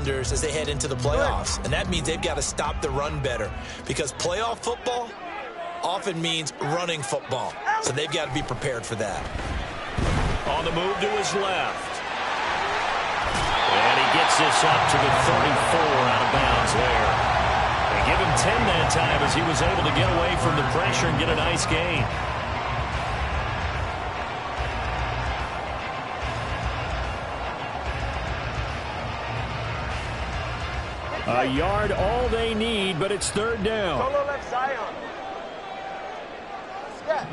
cylinders as they head into the playoffs. And that means they've got to stop the run better, because playoff football often means running football. So they've got to be prepared for that. On the move to his left. And he gets this up to the 34 out of bounds there. They give him 10 that time as he was able to get away from the pressure and get a nice gain. A yard all they need, but it's third down. Solo left side on. Step.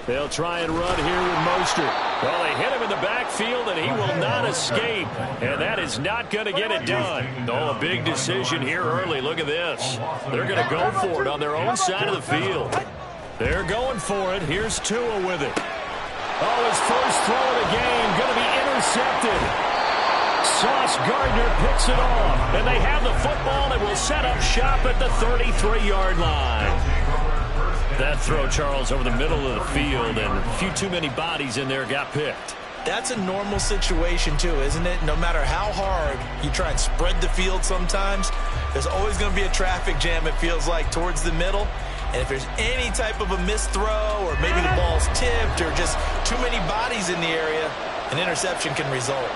They'll try and run here with Mostert. Well, they hit him in the backfield, and he will not escape. And that is not going to get it done. Oh, a big decision here early. Look at this. They're going to go for it on their own side of the field. They're going for it. Here's Tua with it. Oh, his first throw of the game going to be intercepted. Sauce Gardner picks it off. And they have the football and will set up shop at the 33-yard line. That throw, Charles, over the middle of the field, and a few too many bodies in there got picked. That's a normal situation, too, isn't it? No matter how hard you try and spread the field sometimes, there's always going to be a traffic jam, it feels like, towards the middle. And if there's any type of a missed throw, or maybe the ball's tipped, or just too many bodies in the area, an interception can result.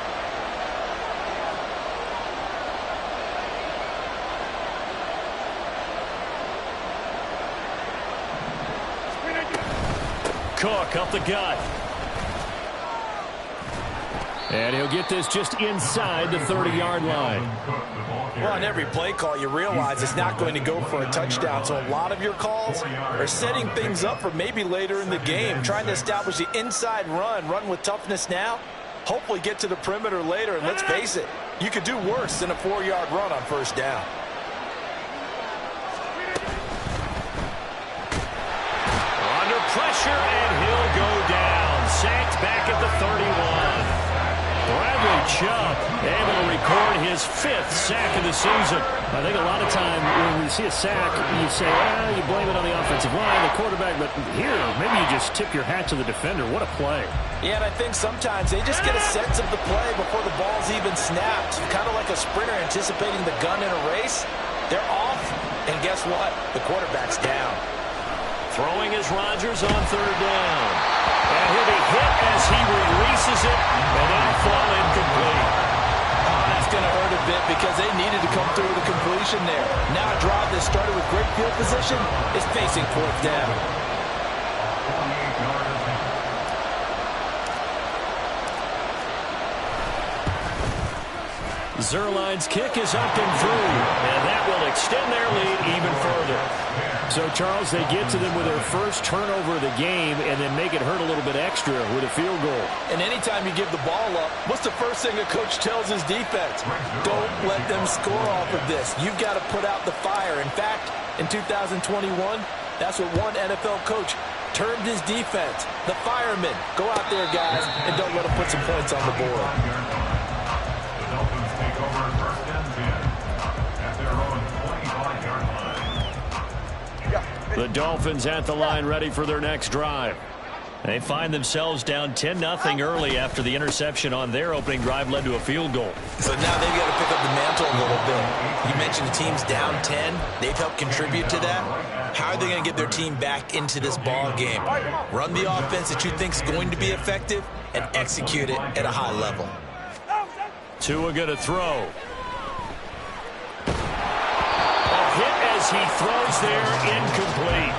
Cook up the gut. And he'll get this just inside the 30-yard line. Well, on every play call, you realize it's not going to go for a touchdown. So a lot of your calls are setting things up for maybe later in the game, trying to establish the inside run with toughness now, hopefully get to the perimeter later. And let's face it, you could do worse than a 4-yard run on first down. Pressure, and he'll go down. Sacked back at the 31. Bradley Chubb able to record his 5th sack of the season. I think a lot of time when we see a sack, you say, you blame it on the offensive line, the quarterback, but here, maybe you just tip your hat to the defender. What a play. Yeah, and I think sometimes they just get a sense of the play before the ball's even snapped. Kind of like a sprinter anticipating the gun in a race. They're off, and guess what? The quarterback's down. Throwing is Rodgers on third down. And he'll be hit as he releases it, and that'll fall incomplete. Oh, that's going to hurt a bit because they needed to come through with a completion there. Now a drive that started with great field position is facing fourth down. Zuerlein's kick is up and through, and that will extend their lead even further. So, Charles, they get to them with their first turnover of the game and then make it hurt a little bit extra with a field goal. And anytime you give the ball up, what's the first thing a coach tells his defense? Don't let them score off of this. You've got to put out the fire. In fact, in 2021, that's what one NFL coach termed his defense. The firemen. Go out there, guys, and don't let them put some points on the board. The Dolphins at the line ready for their next drive. They find themselves down 10-0 early after the interception on their opening drive led to a field goal. So now they've got to pick up the mantle a little bit. You mentioned the team's down 10. They've helped contribute to that. How are they going to get their team back into this ball game? Run the offense that you think is going to be effective and execute it at a high level. Tua going to throw. He throws there, incomplete.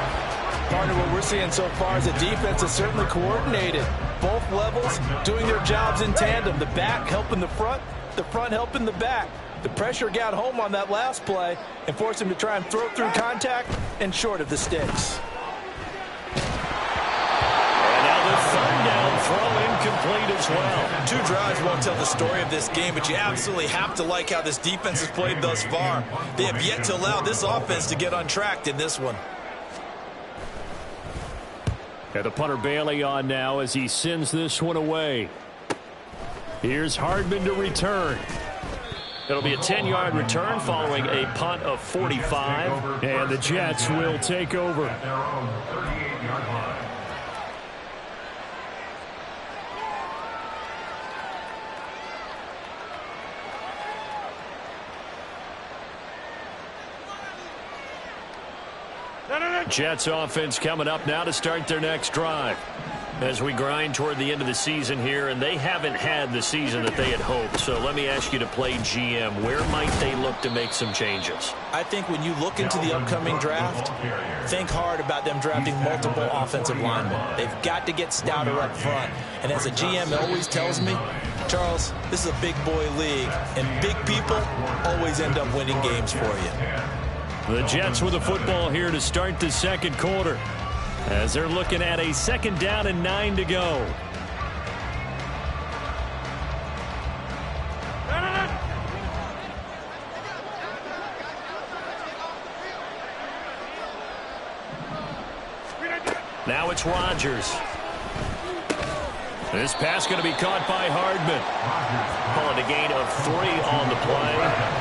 Partner, what we're seeing so far is the defense is certainly coordinated. Both levels doing their jobs in tandem. The back helping the front helping the back. The pressure got home on that last play and forced him to try and throw through contact and short of the sticks. And now the third down throw incomplete as well. 2 drives won't tell the story of this game, but you absolutely have to like how this defense has played thus far. They have yet to allow this offense to get untracked in this one. And the punter Bailey on now as he sends this one away. Here's Hardman to return. It'll be a 10-yard return following a punt of 45. And the Jets will take over. Jets offense coming up now to start their next drive. As we grind toward the end of the season here, and they haven't had the season that they had hoped. So let me ask you to play GM. Where might they look to make some changes? I think when you look into the upcoming draft, think hard about them drafting multiple offensive linemen. They've got to get stouter up front. And as a GM always tells me, Charles, this is a big boy league, and big people always end up winning games for you. The Jets with the football here to start the second quarter, as they're looking at a 2nd down and 9 to go. Now it's Rodgers. This pass going to be caught by Hardman. Calling a gain of 3 on the play,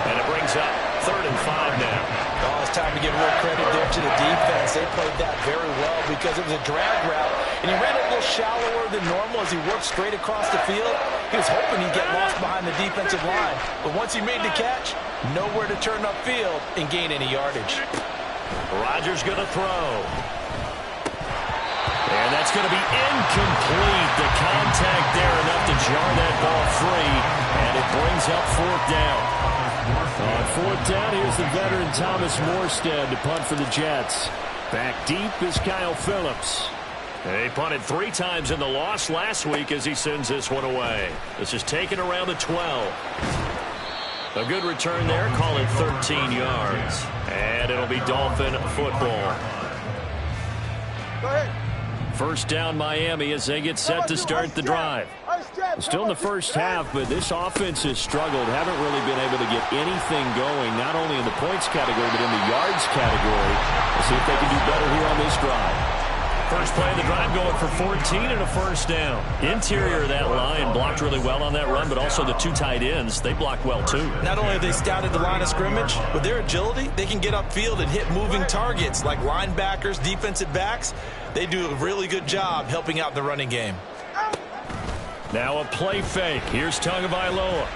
and it brings up 3rd and 5 now. Oh, it's time to give a little credit there to the defense. They played that very well because it was a drag route, and he ran it a little shallower than normal as he worked straight across the field. He was hoping he'd get lost behind the defensive line, but once he made the catch, nowhere to turn upfield and gain any yardage. Rodgers going to throw. And that's going to be incomplete. The contact there enough to jar that ball free, and it brings up 4th down. On 4th down, here's the veteran Thomas Morstead to punt for the Jets. Back deep is Kyle Phillips. He punted 3 times in the loss last week as he sends this one away. This is taken around the 12. A good return there, call it 13 yards. And it'll be Dolphin football. Go ahead. 1st down Miami as they get set to start the drive. Still in the first half, but this offense has struggled. Haven't really been able to get anything going, not only in the points category, but in the yards category. Let's see if they can do better here on this drive. First play of the drive going for 14 and a 1st down. Interior of that line blocked really well on that run, but also the 2 tight ends, they blocked well too. Not only have they scouted the line of scrimmage, with their agility, they can get upfield and hit moving targets like linebackers, defensive backs. They do a really good job helping out the running game. Now a play fake. Here's Tagovailoa.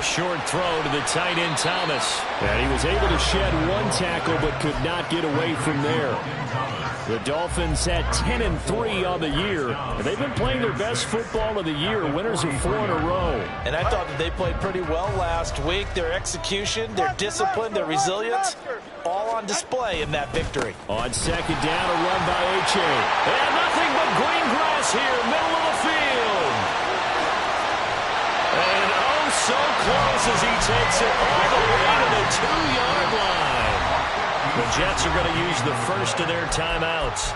Short throw to the tight end Thomas. And he was able to shed 1 tackle but could not get away from there. The Dolphins at 10-3 on the year. And they've been playing their best football of the year. Winners of 4 in a row. And I thought that they played pretty well last week. Their execution, their discipline, their resilience, all on display in that victory. On 2nd down, a run by H.A. And nothing but green grass here, middle of the field. And oh, so close as he takes it all the way to the 2-yard line. The Jets are going to use the first of their timeouts.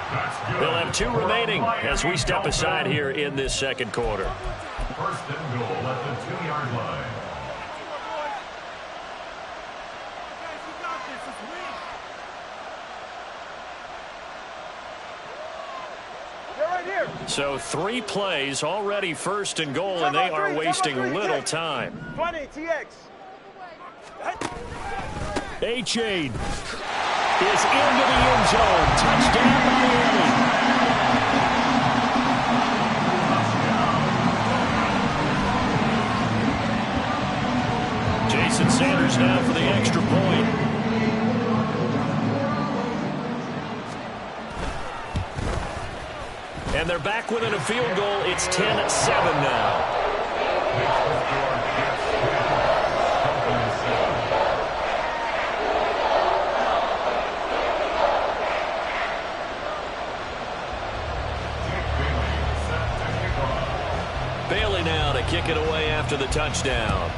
They'll have 2 remaining as we step aside here in this second quarter. 1st and goal at the 2-yard line. So 3 plays already 1st and goal, and they are wasting little time. 20, TX. Achane is into the end zone. Touchdown, Miami. Jason Sanders now for the extra point. And they're back within a field goal. It's 10-7 now. Bailey now to kick it away after the touchdown.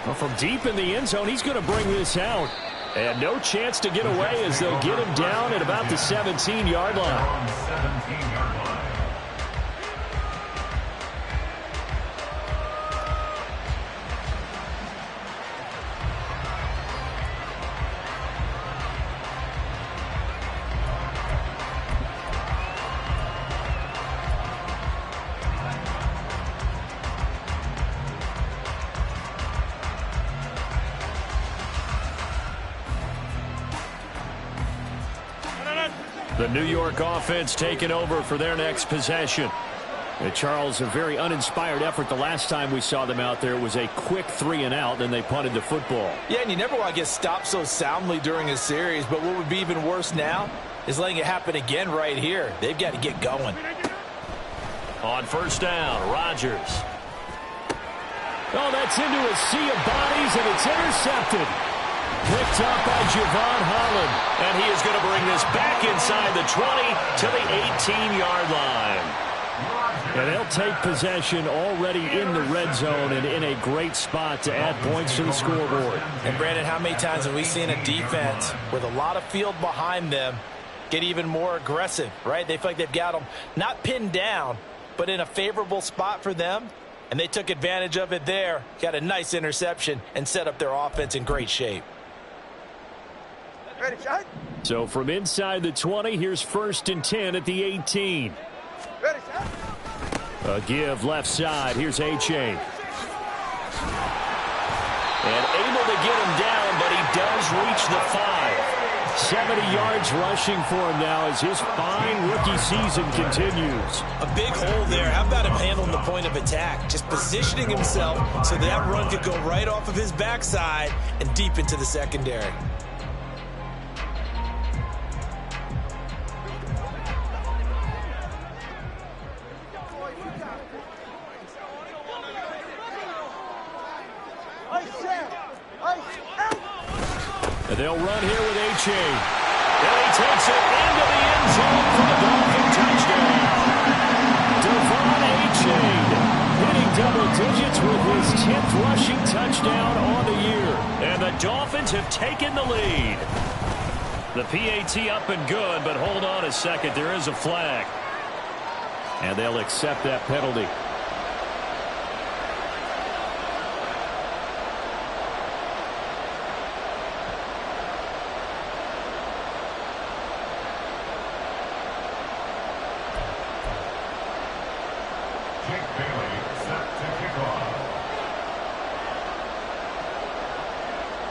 Well, from deep in the end zone, he's going to bring this out. And no chance to get away as they'll get him down at about the 17-yard line. 17-yard line. The New York offense taking over for their next possession. And Charles, a very uninspired effort the last time we saw them out there. It was a quick 3-and-out, then they punted the football. Yeah, and you never want to get stopped so soundly during a series, but what would be even worse now is letting it happen again right here. They've got to get going. On first down, Rodgers. Oh, that's into a sea of bodies, and it's intercepted. Picked up by Javon Holland. And he is going to bring this back inside the 20 to the 18-yard line. And they'll take possession already in the red zone and in a great spot to add points to the scoreboard. And, Brandon, how many times have we seen a defense with a lot of field behind them get even more aggressive, right? They feel like they've got them not pinned down, but in a favorable spot for them. And they took advantage of it there, got a nice interception, and set up their offense in great shape. Ready, shot. So from inside the 20, here's 1st and 10 at the 18. Ready, shot. A give left side. Here's A-Chain. And able to get him down, but he does reach the 5. 70 yards rushing for him now as his fine rookie season continues. A big hole there. How about him handling the point of attack? Just positioning himself so that run could go right off of his backside and deep into the secondary. And they'll run here with A-Chain. And he takes it into the end zone for the Dolphin touchdown. Devon A-Chain hitting double digits with his 10th rushing touchdown on the year. And the Dolphins have taken the lead. The PAT up and good, but hold on a second. There is a flag. And they'll accept that penalty.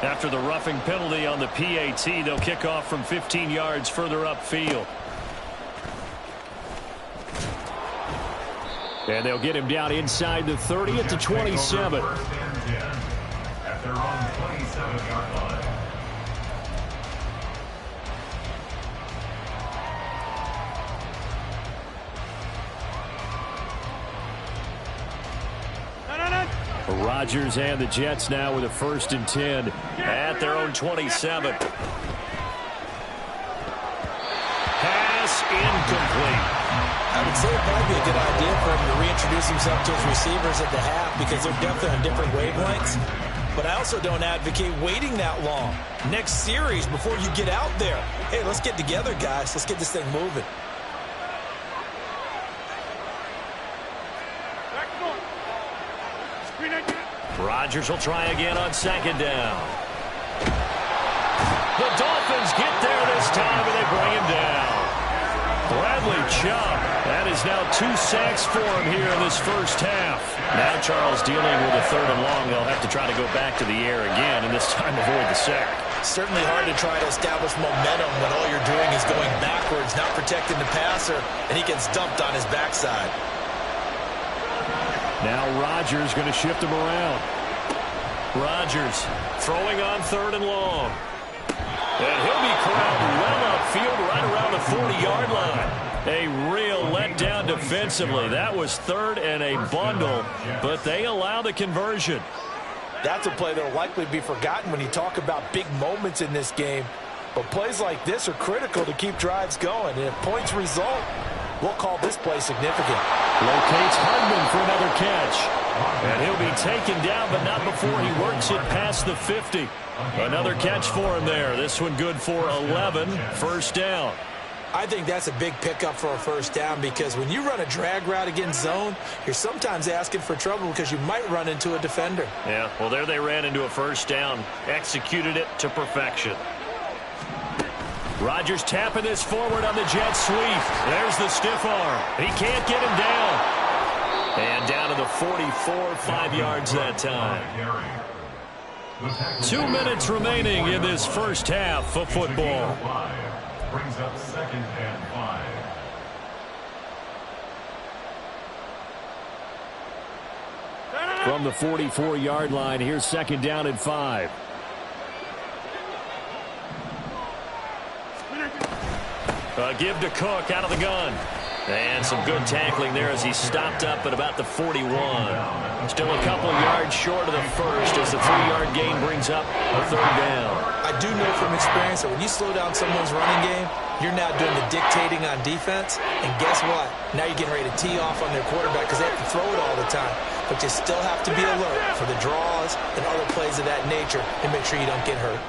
After the roughing penalty on the PAT, they'll kick off from 15 yards further upfield. And they'll get him down inside the 30 at the 27. At their own 27-yard line. Rodgers and the Jets now with a 1st and 10 at their own 27. Pass incomplete. I would say it might be a good idea for him to reintroduce himself to his receivers at the half because they're definitely on different wavelengths. But I also don't advocate waiting that long. Next series before you get out there. Hey, let's get together, guys. Let's get this thing moving. Rodgers will try again on 2nd down. The Dolphins get there this time, and they bring him down. Bradley Chubb. That is now 2 sacks for him here in this first half. Now Charles dealing with a 3rd and long. They'll have to try to go back to the air again, and this time avoid the sack. Certainly hard to try to establish momentum when all you're doing is going backwards, not protecting the passer, and he gets dumped on his backside. Now Rodgers going to shift him around. Rodgers throwing on 3rd and long. And he'll be corralled well upfield right around the 40-yard line. A real letdown defensively. That was 3rd and a bundle, but they allow the conversion. That's a play that will likely be forgotten when you talk about big moments in this game. But plays like this are critical to keep drives going. And if points result, we'll call this play significant. Locates Hardman for another catch. And he'll be taken down, but not before he works it past the 50. Another catch for him there. This one good for 11. 1st down. I think that's a big pickup for a 1st down because when you run a drag route against zone, you're sometimes asking for trouble because you might run into a defender. Yeah, well, there they ran into a 1st down. Executed it to perfection. Rodgers tapping this forward on the jet sweep. There's the stiff arm. He can't get him down. And down to the 44, 5 yards that time. 2 minutes remaining in this first half of football. Brings up 2nd and 5. from the 44-yard line. Here's second down and 5. Give to Cook out of the gun. And some good tackling there as he stopped up at about the 41. Still a couple yards short of the first as the 3-yard gain brings up a third down. I do know from experience that when you slow down someone's running game, you're now doing the dictating on defense. And guess what? Now you're getting ready to tee off on their quarterback because they have to throw it all the time. But you still have to be alert for the draws and other plays of that nature and make sure you don't get hurt.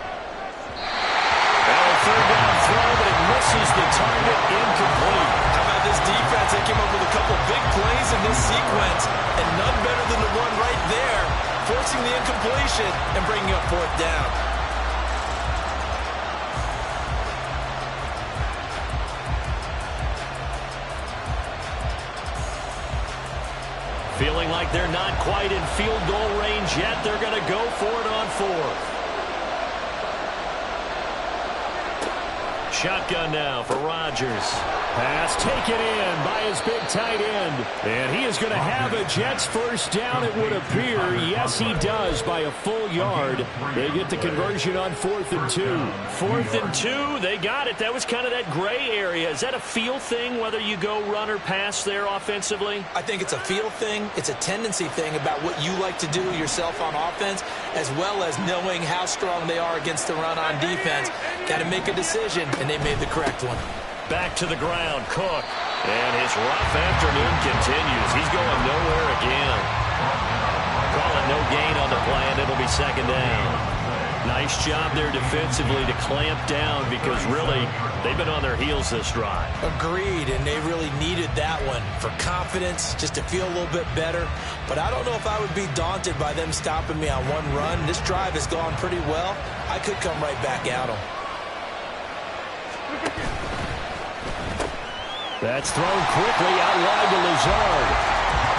Third down throw, but it misses the target, incomplete. How about this defense? They came up with a couple big plays in this sequence, and none better than the one right there, forcing the incompletion and bringing up fourth down. Feeling like they're not quite in field goal range yet, they're going to go for it on fourth. Shotgun now for Rodgers. Pass taken in by his big tight end. And he is going to have a Jets first down, it would appear. Yes, he does by a full yard. They get the conversion on 4th and 2. 4th and 2, they got it. That was kind of that gray area. Is that a feel thing, whether you go run or pass there offensively? I think it's a feel thing. It's a tendency thing about what you like to do yourself on offense, as well as knowing how strong they are against the run on defense. Got to make a decision, and they made the correct one. Back to the ground, Cook. And his rough afternoon continues. He's going nowhere again. Call it no gain on the play, and it'll be second down. Nice job there defensively to clamp down because really they've been on their heels this drive. Agreed, and they really needed that one for confidence, just to feel a little bit better. But I don't know if I would be daunted by them stopping me on one run. This drive has gone pretty well. I could come right back at them. That's thrown quickly out wide to Lazard.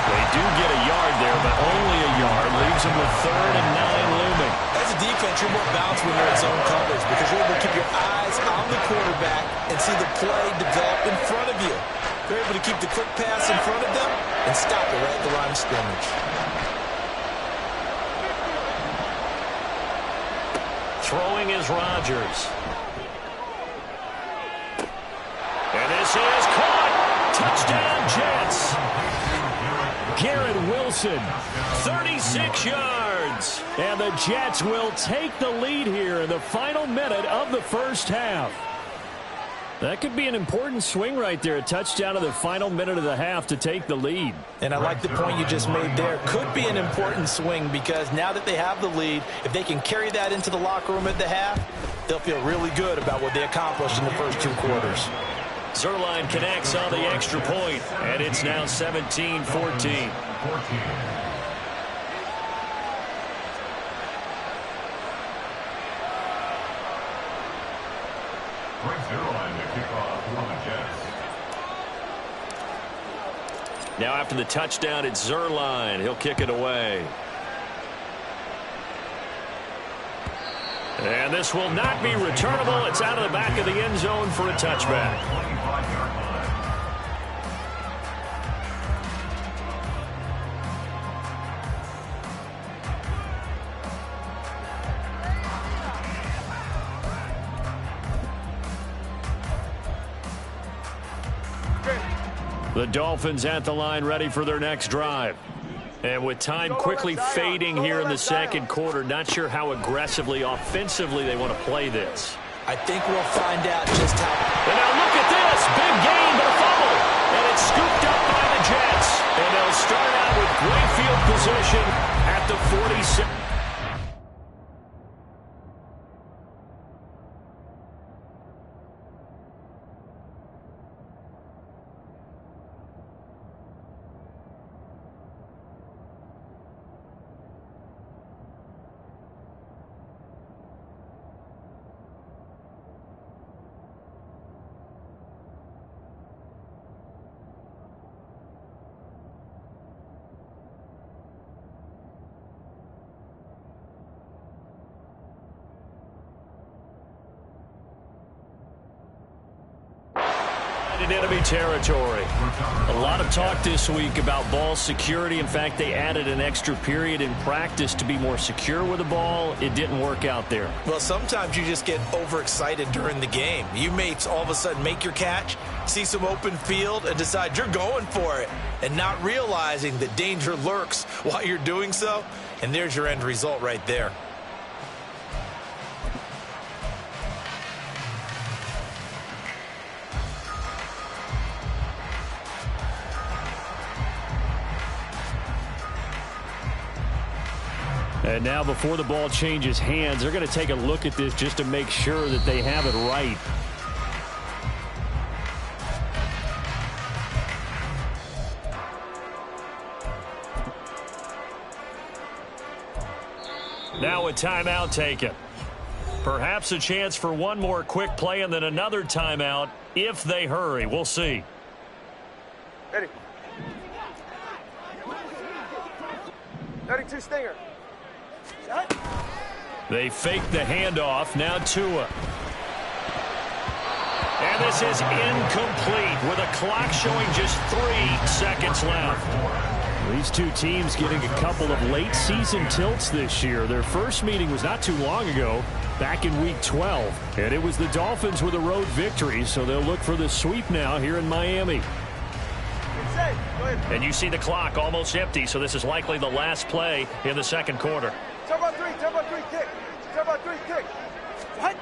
They do get a yard there, but only a yard. Leaves them with 3rd and 9 looming. As a defense, you're more balanced when you're in zone coverage because you're able to keep your eyes on the quarterback and see the play develop in front of you. They're able to keep the quick pass in front of them and stop it right at the line of scrimmage. Throwing is Rodgers. And this is caught. Touchdown, Jets. Garrett Wilson, 36 yards. And the Jets will take the lead here in the final minute of the first half. That could be an important swing right there. A touchdown in the final minute of the half to take the lead. And I like the point you just made there. Could be an important swing because now that they have the lead, if they can carry that into the locker room at the half, they'll feel really good about what they accomplished in the first 2 quarters. Zuerlein connects on the extra point, and it's now 17-14. Now after the touchdown, it's Zuerlein. He'll kick it away. And this will not be returnable. It's out of the back of the end zone for a touchback. The Dolphins at the line ready for their next drive. And with time quickly fading here in the second quarter, not sure how aggressively, offensively they want to play this. I think we'll find out just how. And now look at this. Big gain, but a fumble. And it's scooped up by the Jets. And they'll start out with great field position at the 46. inside in enemy territory. A lot of talk this week about ball security. In fact, they added an extra period in practice to be more secure with the ball. It didn't work out there. Well, sometimes you just get overexcited during the game. You may all of a sudden make your catch, see some open field, and decide you're going for it, and not realizing that danger lurks while you're doing so. And there's your end result right there. And now before the ball changes hands, they're going to take a look at this just to make sure that they have it right. Now a timeout taken. Perhaps a chance for one more quick play and then another timeout if they hurry. We'll see. Ready. 32 Stinger. They fake the handoff. Now Tua. And this is incomplete with a clock showing just 3 seconds left. These two teams getting a couple of late season tilts this year. Their first meeting was not too long ago, back in week 12. And it was the Dolphins with a road victory, so they'll look for the sweep now here in Miami. And you see the clock almost empty, so this is likely the last play in the second quarter. Turbo 3, kick. Turbo 3, kick. What?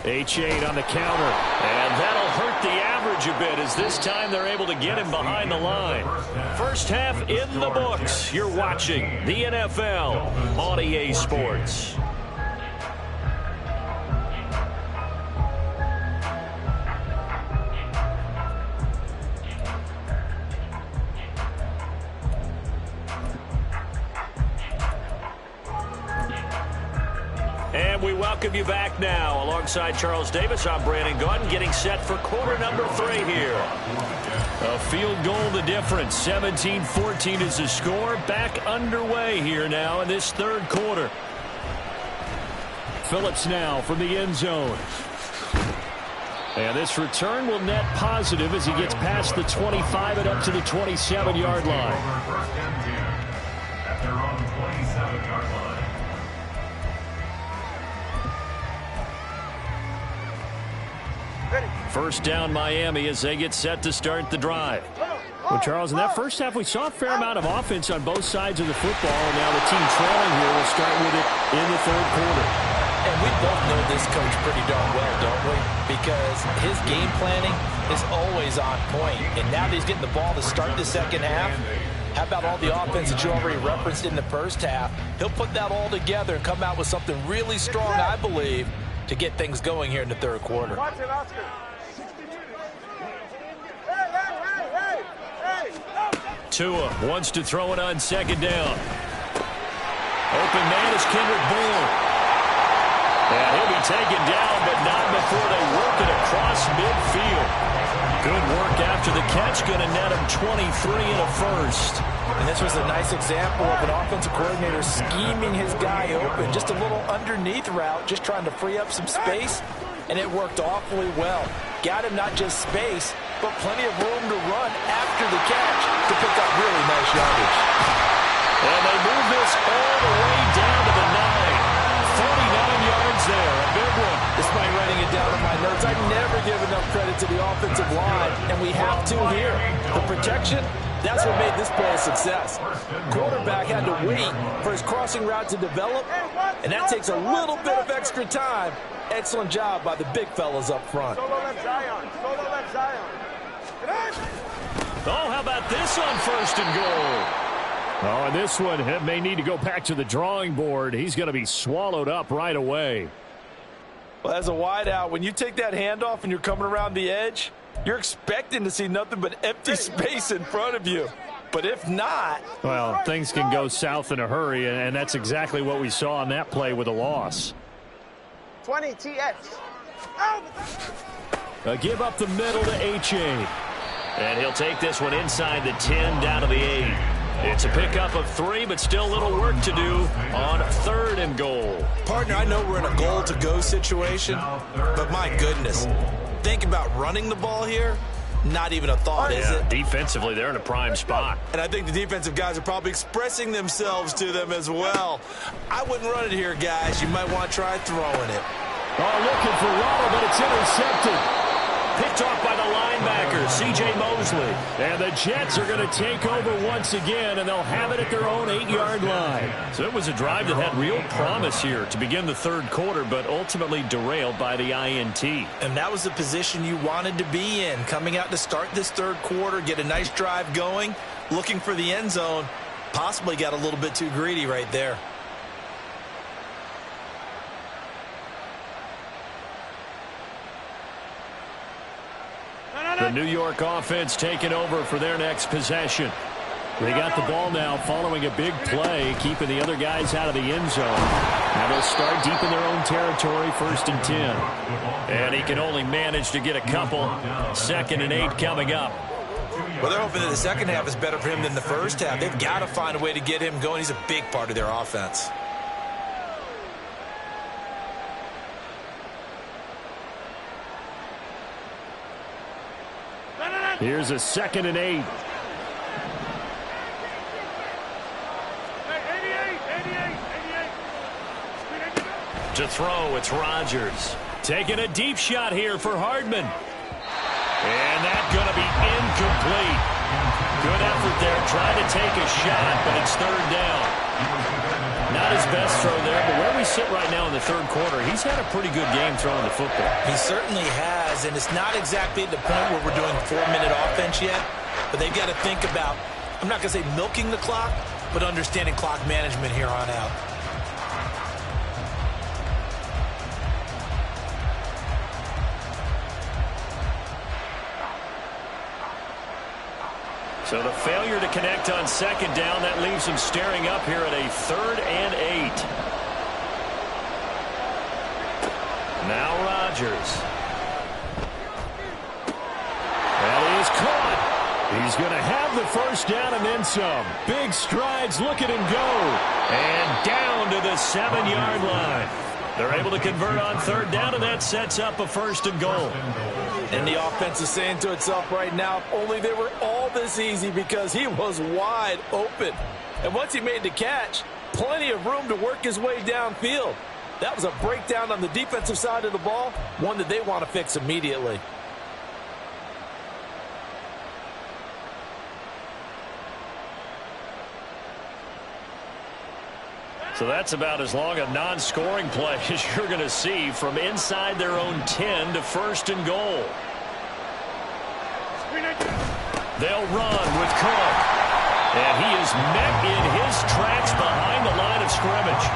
H8 on the counter, and that'll hurt the average a bit as this time they're able to get him behind the line. First half in the books. You're watching the NFL on EA Sports. And we welcome you back now. Alongside Charles Davis, I'm Brandon Gaudin, getting set for quarter number 3 here. A field goal the difference. 17-14 is the score. Back underway here now in this third quarter. Phillips now from the end zone. And this return will net positive as he gets past the 25 and up to the 27-yard line. At their own 27-yard line. First down Miami as they get set to start the drive. Well, Charles, in that first half, we saw a fair amount of offense on both sides of the football, and now the team trailing here will start with it in the third quarter. And we both know this coach pretty darn well, don't we? Because his game planning is always on point. And now that he's getting the ball to start the second half, how about all the offense that you already referenced in the first half? He'll put that all together and come out with something really strong, I believe, to get things going here in the third quarter. Watch it, Oscar. Tua wants to throw it on second down. Open man is Kendrick Bourne. And he'll be taken down, but not before they work it across midfield. Good work after the catch, going to net him 23 and a first. And this was a nice example of an offensive coordinator scheming his guy open. Just a little underneath route, just trying to free up some space, and it worked awfully well. Got him not just space, but plenty of room to run after the catch to pick up really nice yardage. And they move this all the way down to the 9. 49 yards there, a big one. Despite writing it down in my notes, I never give enough credit to the offensive line, and we have to here. The protection, that's what made this play a success. Quarterback had to wait for his crossing route to develop, and that takes a little bit of extra time. Excellent job by the big fellas up front. Solo left Zion. Solo left Zion. Oh, how about this on first and goal? Oh, and this one may need to go back to the drawing board. He's going to be swallowed up right away. Well, as a wideout, when you take that handoff and you're coming around the edge, you're expecting to see nothing but empty space in front of you. But if not... Well, things can go south in a hurry, and that's exactly what we saw on that play with a loss. 20 TX. A give up the middle to H8. And he'll take this one inside the 10 down to the 8. It's a pickup of 3, but still a little work to do on third and goal. Partner, I know we're in a goal-to-go situation, but my goodness, think about running the ball here, not even a thought, is it? Defensively, they're in a prime spot. And I think the defensive guys are probably expressing themselves to them as well. I wouldn't run it here, guys. You might want to try throwing it. Oh, looking for Waddle, but it's intercepted. Picked off by the linebacker, C.J. Mosley. And the Jets are going to take over once again, and they'll have it at their own 8-yard line. So it was a drive that had real promise here to begin the third quarter, but ultimately derailed by the INT. And that was the position you wanted to be in, coming out to start this third quarter, get a nice drive going, looking for the end zone. Possibly got a little bit too greedy right there. The New York offense taking over for their next possession. They got the ball now following a big play, keeping the other guys out of the end zone. Now they'll start deep in their own territory, 1st and 10. And he can only manage to get a couple. 2nd and 8 coming up. Well, they're hoping that the second half is better for him than the first half. They've got to find a way to get him going. He's a big part of their offense. Here's a 2nd and 8. To throw, it's Rodgers. Taking a deep shot here for Hardman. And that's going to be incomplete. Good effort there, trying to take a shot, but it's 3rd down. Not his best throw there, but where we sit right now in the third quarter, he's had a pretty good game throwing the football. He certainly has, and it's not exactly at the point where we're doing 4-minute offense yet, but they've got to think about, I'm not going to say milking the clock, but understanding clock management here on out. So the failure to connect on 2nd down, that leaves him staring up here at a 3rd and 8. Now Rodgers. Well, he is caught. He's going to have the 1st down and then some. Big strides, look at him go. And down to the 7-yard line. They're able to convert on 3rd down, and that sets up a 1st and goal. And the offense is saying to itself right now, if only they were all this easy, because he was wide open. And once he made the catch, plenty of room to work his way downfield. That was a breakdown on the defensive side of the ball, one that they want to fix immediately. So that's about as long a non-scoring play as you're going to see from inside their own 10 to 1st and goal. They'll run with Cook. And he is met in his tracks behind the line of scrimmage.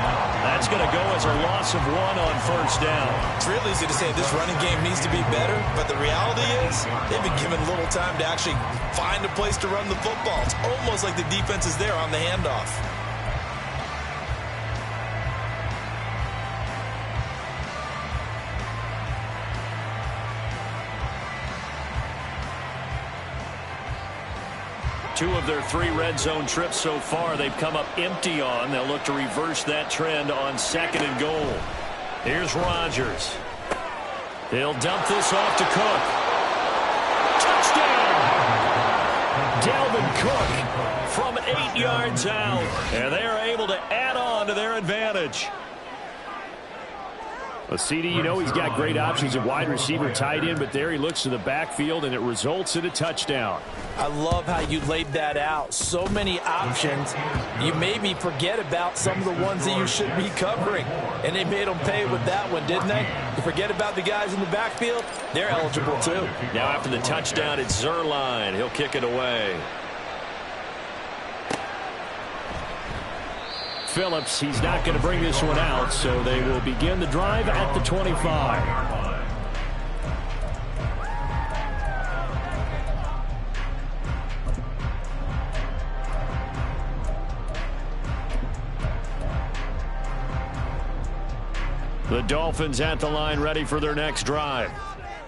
That's going to go as a loss of 1 on 1st down. It's real easy to say this running game needs to be better, but the reality is they've been given little time to actually find a place to run the football. It's almost like the defense is there on the handoff. Two of their 3 red zone trips so far they've come up empty on. They'll look to reverse that trend on 2nd and goal. Here's Rodgers. They'll dump this off to Cook. Touchdown! Dalvin Cook from 8 yards out. And they are able to add on to their advantage. Well, CD, you know he's got great options at wide receiver, tight end, but there he looks to the backfield, and it results in a touchdown. I love how you laid that out. So many options. You maybe forget about some of the ones that you should be covering. And they made them pay with that one, didn't they? You forget about the guys in the backfield, they're eligible too. Now after the touchdown, it's Zuerlein. He'll kick it away. Phillips, he's not going to bring this one out, so they will begin the drive at the 25. The Dolphins at the line, ready for their next drive.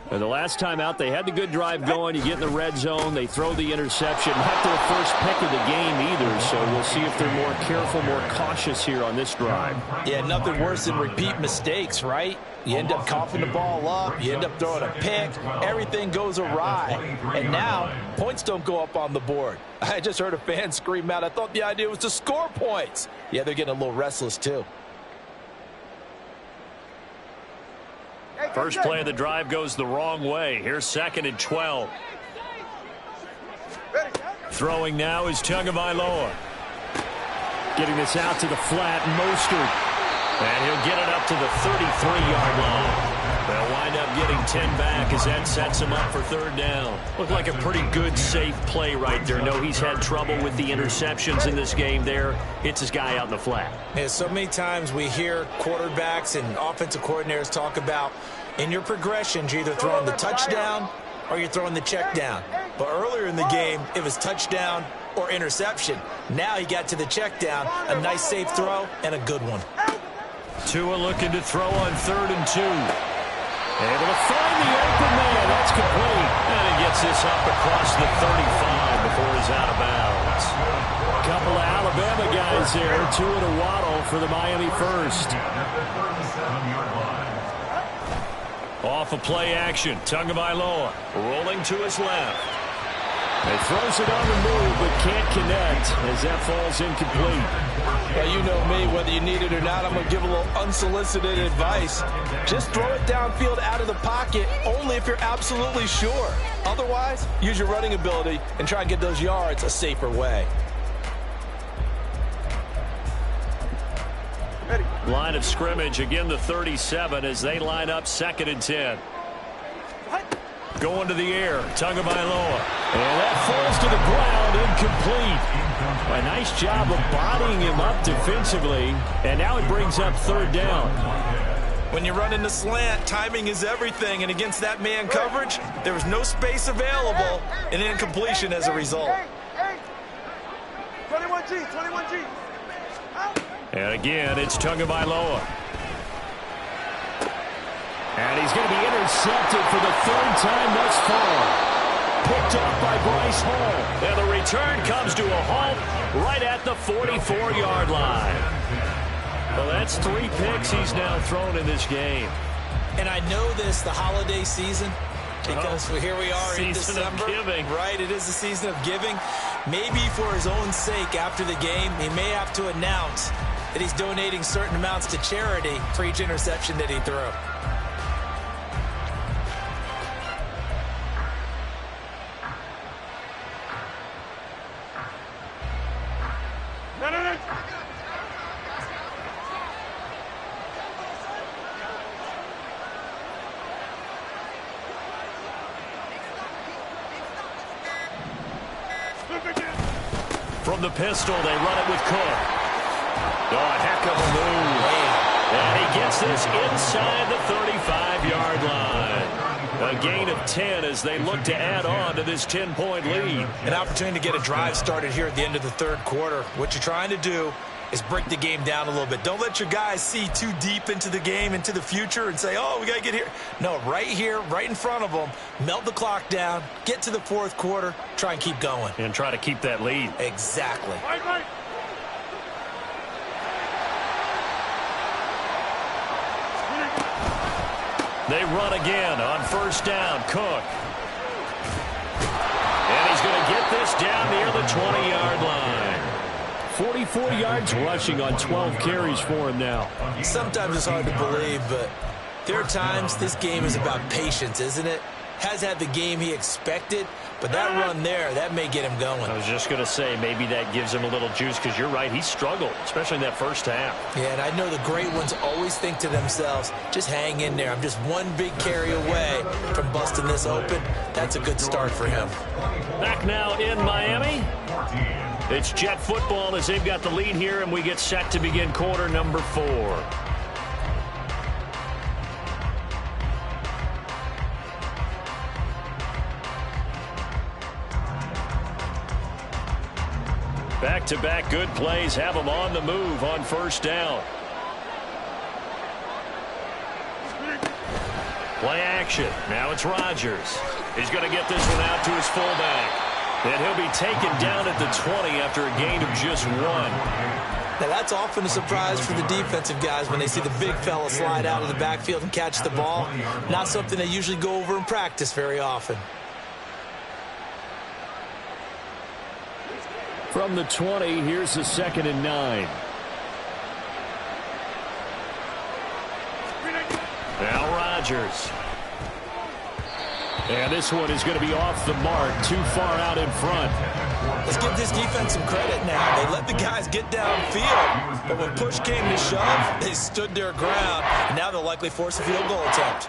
And the last time out, they had the good drive going. You get in the red zone, they throw the interception. Not their first pick of the game either, so we'll see if they're more careful, more cautious here on this drive. Yeah, nothing worse than repeat mistakes, right? You end up coughing the ball up, you end up throwing a pick, everything goes awry. And now, points don't go up on the board. I just heard a fan scream out, I thought the idea was to score points. Yeah, they're getting a little restless too. First play of the drive goes the wrong way. Here's 2nd and 12. Throwing now is Tagovailoa. Getting this out to the flat, Mostert. And he'll get it up to the 33-yard line. They'll wind up getting 10 back as that sets him up for 3rd down. Looked like a pretty good, safe play right there. No, he's had trouble with the interceptions in this game there. Hits his guy out in the flat. Yeah, so many times we hear quarterbacks and offensive coordinators talk about in your progressions, you're either throwing the touchdown or you're throwing the check down. But earlier in the game, it was touchdown or interception. Now he got to the check down, a nice safe throw, and a good one. Tua looking to throw on 3rd and 2. Able to find the open man. That's complete. And he gets this up across the 35 before he's out of bounds. A couple of Alabama guys there. Tua to Waddle for the Miami first. Off of play action. Tagovailoa rolling to his left. He throws it on the move, but can't connect as that falls incomplete. Well, you know me, whether you need it or not, I'm going to give a little unsolicited advice. Just throw it downfield out of the pocket, only if you're absolutely sure. Otherwise, use your running ability and try and get those yards a safer way. Line of scrimmage, again the 37 as they line up 2nd and 10. Going to the air, Tagovailoa. And that falls to the ground, incomplete. A nice job of bodying him up defensively. And now it brings up 3rd down. When you run in the slant, timing is everything. And against that man coverage, there was no space available. And incompletion as a result. 21G, 21G. And again, it's Tagovailoa. And he's going to be intercepted for the 3rd time thus far. Picked up by Bryce Hall. And the return comes to a halt right at the 44-yard line. Well, that's 3 picks he's now thrown in this game. And I know this, the holiday season, because here we are in December. Season of giving. Right, it is the season of giving. Maybe for his own sake after the game, he may have to announce that he's donating certain amounts to charity for each interception that he threw. From the pistol, they run it with Cook. Oh, a heck of a move. And he gets this inside the 35-yard line. A gain of 10 as they look to add on to this 10-point lead. An opportunity to get a drive started here at the end of the 3rd quarter. What you're trying to do is break the game down a little bit. Don't let your guys see too deep into the game, into the future, and say, oh, we got to get here. No, right here, right in front of them, melt the clock down, get to the 4th quarter, try and keep going. And try to keep that lead. Exactly. They run again on 1st down. Cook. And he's going to get this down near the 20-yard line. 44 yards rushing on 12 carries for him now. Sometimes it's hard to believe, but there are times this game is about patience, isn't it? Has had the game he expected, but that run there, that may get him going. I was just going to say, maybe that gives him a little juice, because you're right, he struggled, especially in that first half. Yeah, and I know the great ones always think to themselves, just hang in there. I'm just one big carry away from busting this open. That's a good start for him. Back now in Miami. It's Jet football as they've got the lead here, and we get set to begin quarter number 4. Back-to-back good plays have them on the move on 1st down. Play action. Now it's Rodgers. He's going to get this one out to his fullback. And he'll be taken down at the 20 after a gain of just 1. Now, that's often a surprise for the defensive guys when they see the big fella slide out of the backfield and catch the ball. Not something they usually go over in practice very often. From the 20, here's the 2nd and 9. Now Rodgers. And this one is going to be off the mark, too far out in front. Let's give this defense some credit now. They let the guys get downfield, but when push came to shove, they stood their ground, and now they'll likely force a field goal attempt.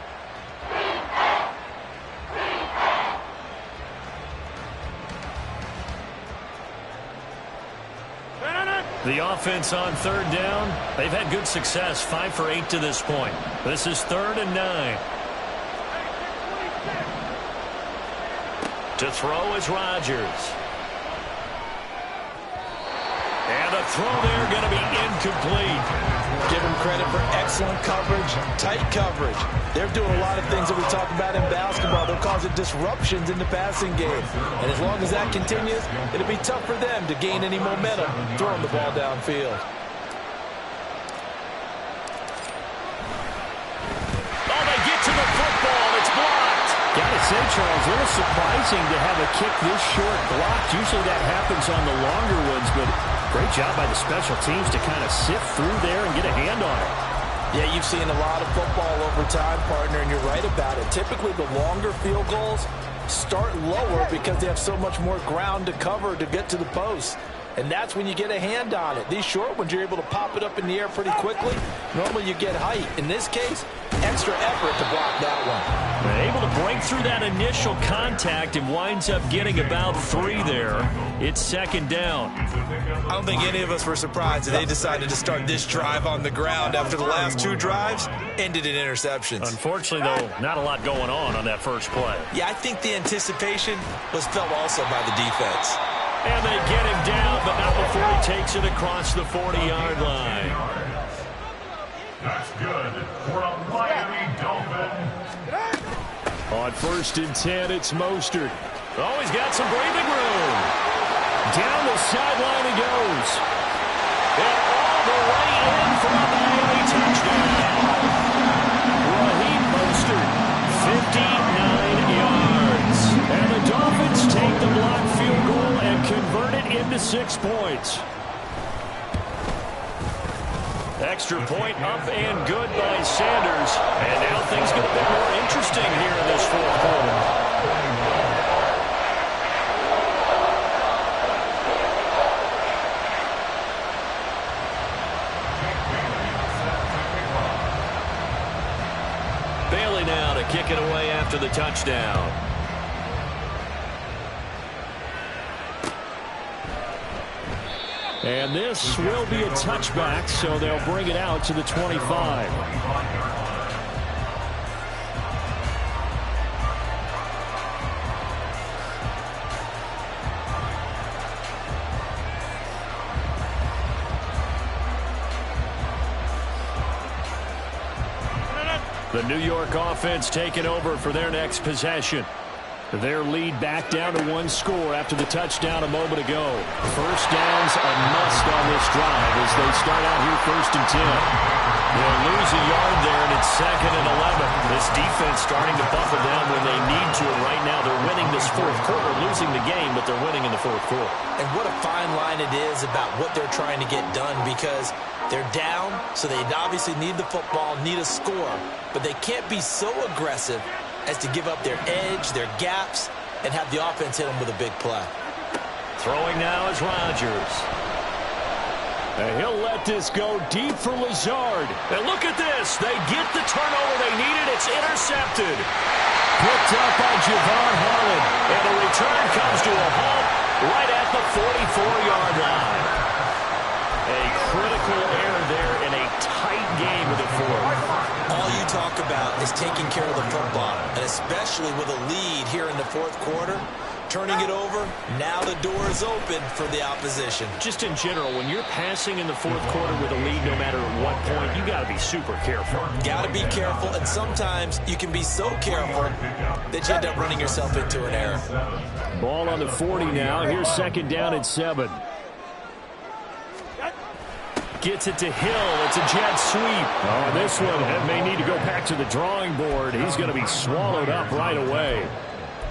The offense on 3rd down, they've had good success, 5 for 8 to this point. This is 3rd and 9. To throw is Rodgers. And the throw there going to be incomplete. Give them credit for excellent coverage, tight coverage. They're doing a lot of things that we talk about in basketball. They're causing disruptions in the passing game. And as long as that continues, it'll be tough for them to gain any momentum throwing the ball downfield. Oh, they get to the football. It's blocked. Gotta say, Charles, a little surprising to have a kick this short blocked. Usually that happens on the longer ones, but great job by the special teams to kind of sift through there and get a hand on it. Yeah, you've seen a lot of football over time, partner, and you're right about it. Typically, the longer field goals start lower because they have so much more ground to cover to get to the post. And that's when you get a hand on it. These short ones, you're able to pop it up in the air pretty quickly. Normally, you get height. In this case, extra effort to block that one. They're able to break through that initial contact and winds up getting about 3 there. It's 2nd down. I don't think any of us were surprised that they decided to start this drive on the ground after the last 2 drives ended in interceptions. Unfortunately, though, not a lot going on that first play. Yeah, I think the anticipation was felt also by the defense. And they get him down, but not before he takes it across the 40-yard line. That's good for a Miami Dolphin. On 1st and 10, it's Mostert. Oh, he's got some breathing room. Down the sideline he goes. And all the way in for a Miami touchdown. Raheem Mostert, 59 yards. And the Dolphins take the blocked field goal and convert it into 6 points. Extra point up and good by Sanders. And now things get a bit more interesting here in this 4th quarter. Bailey now to kick it away after the touchdown. And this will be a touchback, so they'll bring it out to the 25. The New York offense taking over for their next possession. Their lead back down to 1 score after the touchdown a moment ago. First down's a must on this drive as they start out here 1st and 10. They'll lose a yard there, and it's 2nd and 11. This defense starting to buckle down when they need to, and right now they're winning this 4th quarter, losing the game, but they're winning in the 4th quarter. And what a fine line it is about what they're trying to get done, because they're down, so they obviously need the football, need a score, but they can't be so aggressive as to give up their edge, their gaps, and have the offense hit them with a big play. Throwing now is Rodgers. And he'll let this go deep for Lazard. And look at this. They get the turnover they needed. It's intercepted. Picked up by Javon Holland. And the return comes to a halt right at the 44-yard line. A critical error there in a tight game of the 4th. All you talk about is taking care of the football, and especially with a lead here in the 4th quarter, turning it over. Now the door is open for the opposition. Just in general, when you're passing in the fourth quarter with a lead, no matter at what point, you got to be super careful. Got to be careful, and sometimes you can be so careful that you end up running yourself into an error. Ball on the 40 now. Here's second down and 7. Gets it to Hill. It's a jet sweep. Oh, this one may need to go back to the drawing board. He's going to be swallowed up right away.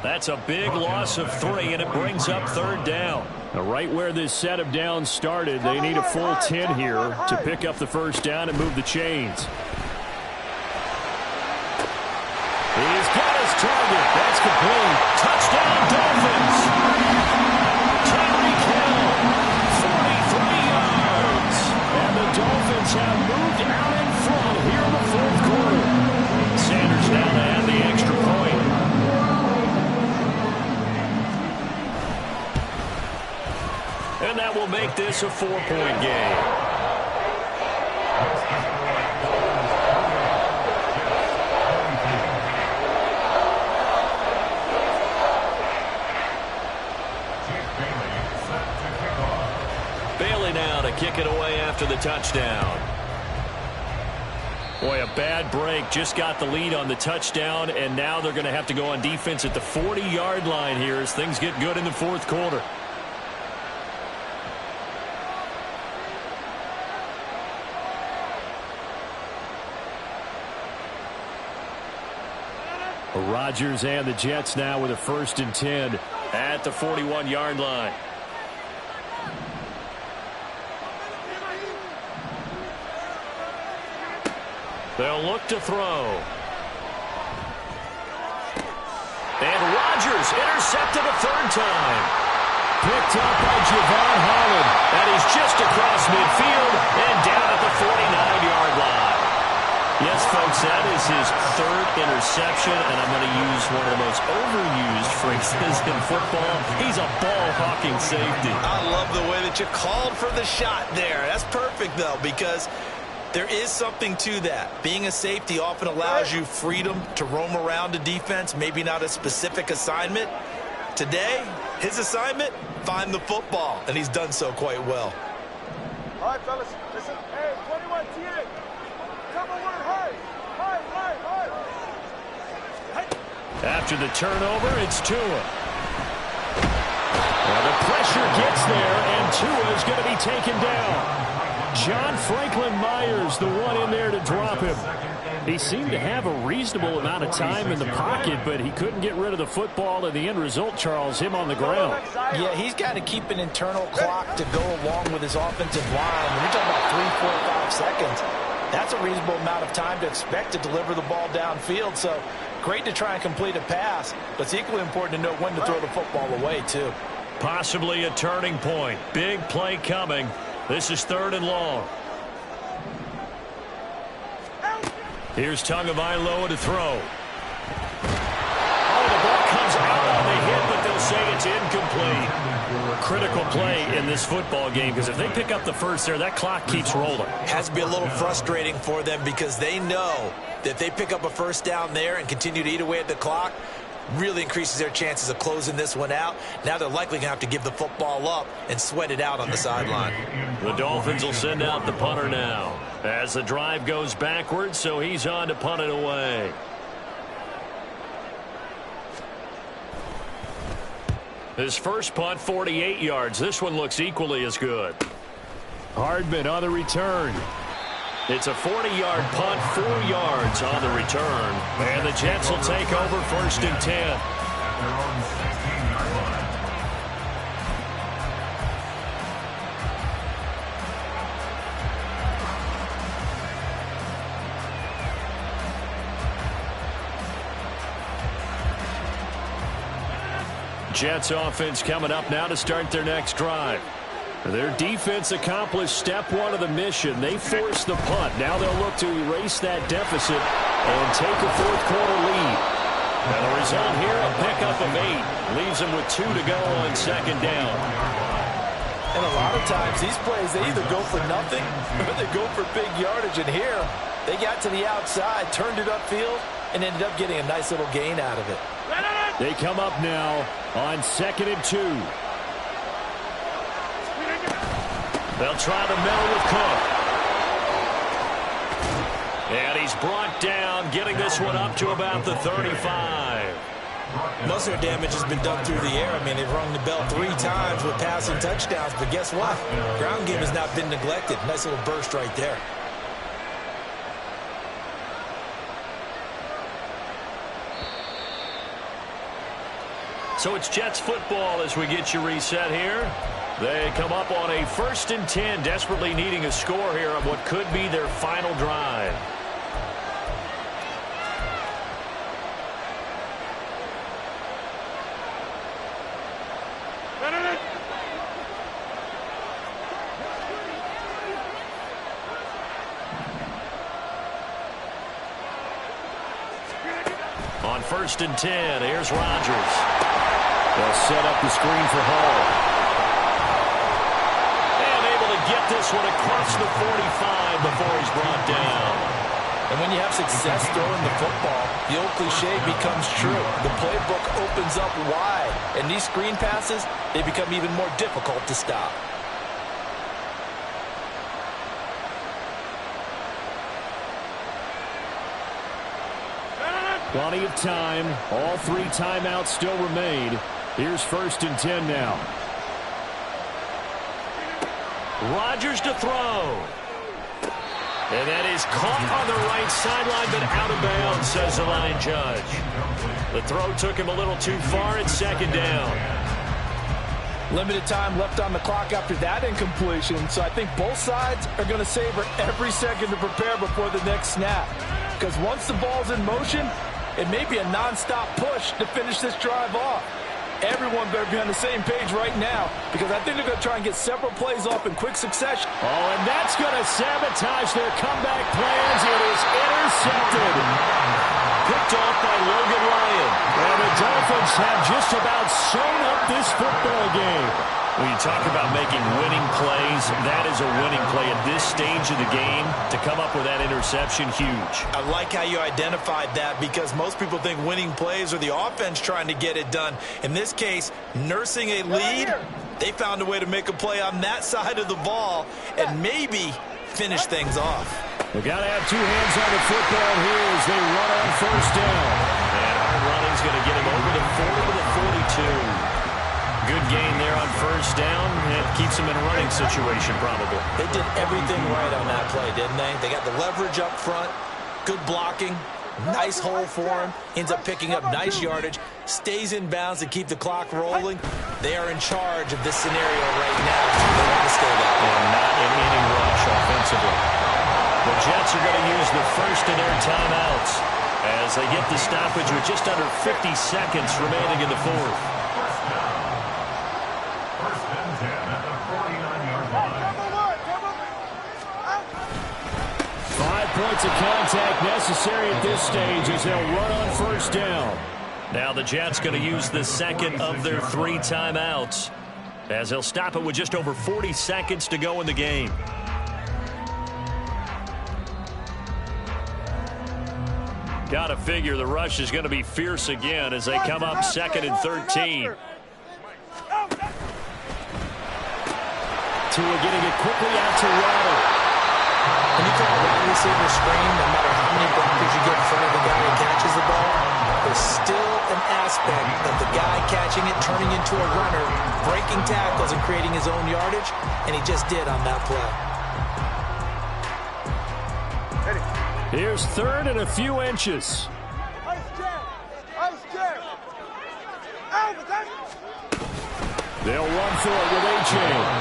That's a big loss of 3, and it brings up third down. Now, right where this set of downs started, they need a full 10 here to pick up the first down and move the chains. He's got his target. That's complete. Touchdown, Dolphins. Tyreek Hill, 43 yards. And the Dolphins have moved out in front here in the fourth quarter. Sanders now to add the extra point. And that will make this a 4-point game. Bailey now to kick it away after the touchdown. Boy, a bad break. Just got the lead on the touchdown, and now they're going to have to go on defense at the 40-yard line here as things get good in the fourth quarter. Rodgers and the Jets now with a 1st and 10 at the 41-yard line. They'll look to throw. And Rodgers intercepted a 3rd time. Picked up by Javon Holland. That is just across midfield and down at the 49-yard line. Yes, folks, that is his 3rd interception, and I'm going to use one of the most overused phrases in football. He's a ball-hawking safety. I love the way that you called for the shot there. That's perfect, though, because there is something to that. Being a safety often allows you freedom to roam around the defense, maybe not a specific assignment. Today, his assignment, find the football, and he's done so quite well. All right, fellas, listen. Hey, 21 TA. Come on, high. After the turnover, it's Tua. Well, the pressure gets there, and Tua is going to be taken down. John Franklin Myers, the one in there to drop him. He seemed to have a reasonable amount of time in the pocket, but he couldn't get rid of the football, and the end result, Charles, him on the ground. Yeah, he's got to keep an internal clock to go along with his offensive line. When you're talking about 3, 4, 5 seconds, that's a reasonable amount of time to expect to deliver the ball downfield. So great to try and complete a pass, but it's equally important to know when to throw the football away, too. Possibly a turning point. Big play coming. This is 3rd and long. Here's Tagovailoa to throw. Oh, the ball comes out on the hit, but they'll say it's incomplete. Critical play in this football game, because if they pick up the first there, that clock keeps rolling. Has to be a little frustrating for them because they know that if they pick up a first down there and continue to eat away at the clock, really increases their chances of closing this one out. Now they're likely going to have to give the football up and sweat it out on the sideline. The Dolphins will send out the punter now as the drive goes backwards, so he's on to punt it away. His first punt, 48 yards. This one looks equally as good. Hardman on the return. It's a 40-yard punt, 4 yards on the return. And the Jets will take over 1st and 10. Jets offense coming up now to start their next drive. Their defense accomplished step 1 of the mission. They forced the punt. Now they'll look to erase that deficit and take a fourth quarter lead. And the result here, a pickup of 8. Leaves them with 2 to go on 2nd down. And a lot of times these plays, they either go for nothing or they go for big yardage. And here, they got to the outside, turned it upfield, and ended up getting a nice little gain out of it. They come up now on 2nd and 2. They'll try to middle with Cook. And he's brought down, getting this one up to about the 35. Most of their damage has been done through the air. I mean, they've rung the bell 3 times with passing touchdowns, but guess what? Ground game has not been neglected. Nice little burst right there. So it's Jets football as we get you reset here. They come up on a 1st and 10, desperately needing a score here on what could be their final drive. On 1st and 10, here's Rodgers. They'll set up the screen for Hall. And able to get this one across the 45 before he's brought down. And when you have success throwing the football, the old cliche becomes true. The playbook opens up wide. And these screen passes, they become even more difficult to stop. Plenty of time. All 3 timeouts still remain. Here's 1st and 10 now. Rodgers to throw. And that is caught on the right sideline, but out of bounds, says the line judge. The throw took him a little too far. It's 2nd down. Limited time left on the clock after that incompletion, so I think both sides are going to savor every second to prepare before the next snap. Because once the ball's in motion, it may be a non-stop push to finish this drive off. Everyone better be on the same page right now, because I think they're going to try and get several plays off in quick succession. Oh, and that's going to sabotage their comeback plans. It is intercepted. Picked off by Logan Ryan. And the Dolphins have just about sewn up this football game. When you talk about making winning plays, that is a winning play at this stage of the game. To come up with that interception, huge. I like how you identified that, because most people think winning plays are the offense trying to get it done. In this case, nursing a lead, they found a way to make a play on that side of the ball and maybe finish things off. They've got to have 2 hands on the football here as they run on 1st down. And hard running's going to get him over the 40 to the 42. Good gain there on 1st down. It keeps him in a running situation, probably. They did everything right on that play, didn't they? They got the leverage up front, good blocking, nice hole for him, ends up picking up nice yardage, stays in bounds to keep the clock rolling. They are in charge of this scenario right now. They want to stay that way. And not an inning rush offensively. The Jets are going to use the first of their timeouts as they get the stoppage with just under 50 seconds remaining in the 4th. 5 points of contact necessary at this stage as they'll run on 1st down. Now the Jets going to use the 2nd of their 3 timeouts as they'll stop it with just over 40 seconds to go in the game. Got to figure the rush is going to be fierce again as they come up 2nd and 13. Tua getting it quickly out to Waddle. When you call a wide receiver screen, no matter how many blockers you get in front of the guy who catches the ball, there's still an aspect of the guy catching it, turning into a runner, breaking tackles and creating his own yardage, and he just did on that play. Here's 3rd and a few inches. They'll run for it with A.J.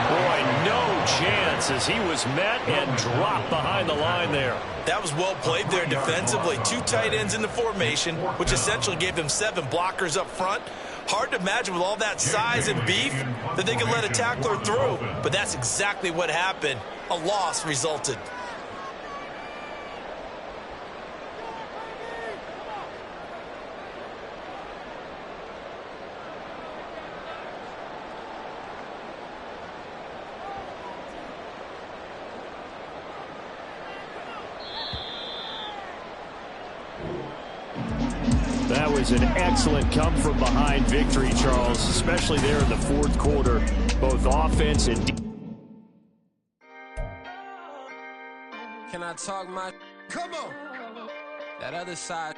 Boy, no chance as he was met and dropped behind the line there. That was well played there defensively. 2 tight ends in the formation, which essentially gave them 7 blockers up front. Hard to imagine with all that size and beef that they could let a tackler through. But that's exactly what happened. A loss resulted. was an excellent come-from-behind victory, Charles, especially there in the fourth quarter, both offense and defense. Can I talk my... Come on! That other side...